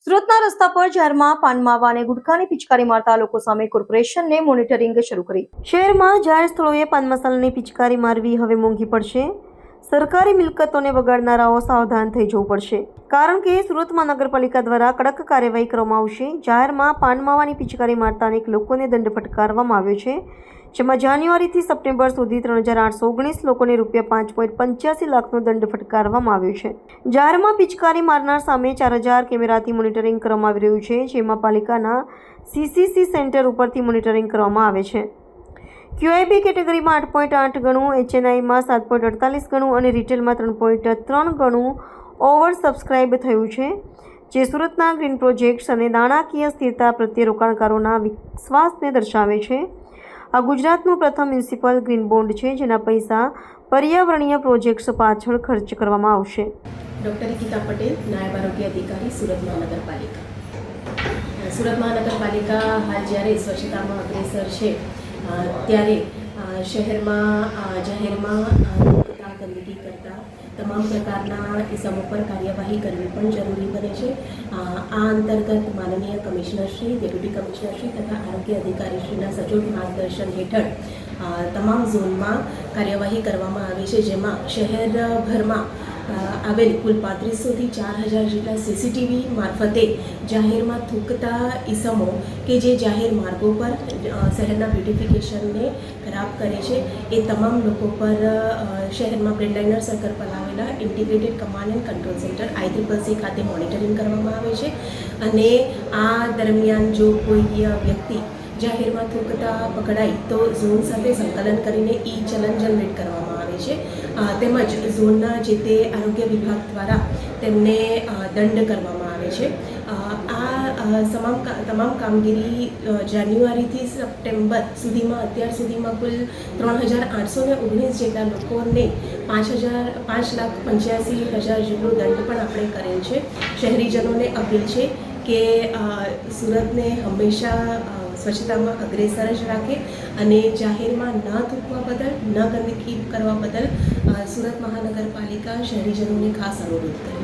સુરતના રસ્તા પર જાહેરમાં પાન માવા અને ગુટખાની પિચકારી મારતા લોકો સામે કોર્પોરેશનને મોનિટરિંગ શરૂ કરી। શહેરમાં જાહેર સ્થળોએ પાન મસાલાની પિચકારી મારવી હવે મોંઘી પડશે। સરકારી મિલકતોને બગાડનારાઓ સાવધાન થઈ જવું પડશે, કારણ કે સુરત મહાનગરપાલિકા દ્વારા કડક કાર્યવાહી કરવામાં આવશે। જાહેરમાં પાન માવાની પિચકારી મારતા અનેક લોકોને દંડ ફટકારવામાં આવ્યો છે, જેમાં જાન્યુઆરીથી સપ્ટેમ્બર સુધી 3819 લોકોને ₹5.85 લાખનો દંડ ફટકારવામાં આવ્યો છે। જાહેરમાં પિચકારી મારનાર સામે 4000 કેમેરાથી મોનિટરિંગ કરવામાં આવી રહ્યું છે, જેમાં પાલિકાના CCC સેન્ટર ઉપરથી મોનિટરિંગ કરવામાં આવે છે। QIB કેટેગરીમાં 8.8 ગણું, HNIમાં 7.48 ગણું અને રિટેલમાં 3.3 ગણું ઓવર સબસ્ક્રાઇબ થયું છે, જે સુરતના ગ્રીન પ્રોજેક્ટ્સ અને નાણાકીય સ્થિરતા પ્રત્યે રોકાણકારોના વિશ્વાસને દર્શાવે છે। આ ગુજરાતનું પ્રથમ મ્યુનિસિપલ ગ્રીન બોન્ડ છે, જેના પૈસા પર્યાવરણીય પ્રોજેક્ટ્સ પાછળ ખર્ચ કરવામાં આવશે। ડૉક્ટર ગીતા પટેલ, નાયબ આરોગ્ય અધિકારી, સુરત મહાનગરપાલિકા। સુરત મહાનગરપાલિકા હાલ જ્યારે સ્વચ્છતામાં અગ્રેસર છે, ત્યારે શહેરમાં જાહેરમાં થૂંકતા, ગંદકી કરતા તમામ પ્રકારના ઇસમો પર કાર્યવાહી કરવી પણ જરૂરી બને છે। આ અંતર્ગત માનનીય કમિશનરશ્રી, ડેપ્યુટી કમિશનરશ્રી તથા આરોગ્ય અધિકારીશ્રીના સચોટ માર્ગદર્શન હેઠળ તમામ ઝોનમાં કાર્યવાહી કરવામાં આવે છે, જેમાં શહેરભરમાં આવેલ કુલ 3500થી 4000 જેટલા CCTV મારફતે જાહેરમાં થૂંકતા ઇસમો કે જે જાહેર માર્ગો પર શહેરના બ્યુટિફિકેશનને ખરાબ કરે છે, એ તમામ લોકો પર શહેરમાં બ્રેડલાઇનર સર્કલ પર આવેલા integrated command and control centre ICCC ખાતે મોનિટરિંગ કરવામાં આવે છે। અને આ દરમિયાન જો કોઈ વ્યક્તિ જાહેરમાં થૂંકતા પકડાય તો ઝોન સાથે સંકલન કરીને ચલન જનરેટ કરવામાં આવે છે, તેમજ ઝોનના જે તે આરોગ્ય વિભાગ દ્વારા તેમને દંડ કરવામાં આવે છે। આ તમામ કામગીરી જાન્યુઆરીથી સપ્ટેમ્બર સુધીમાં અત્યાર સુધીમાં કુલ 3819 જેટલા લોકોને 5,85,000 જેટલો દંડ પણ આપણે કરેલ છે। શહેરીજનોને અપીલ છે કે સુરતને હંમેશા સ્વચ્છતામાં અગ્રેસર જ રાખે અને જાહેરમાં ન થૂકવા બદલ, ન ગંદકી કરવા બદલ સુરત મહાનગરપાલિકા શહેરીજનોને ખાસ અનુરોધ કરે।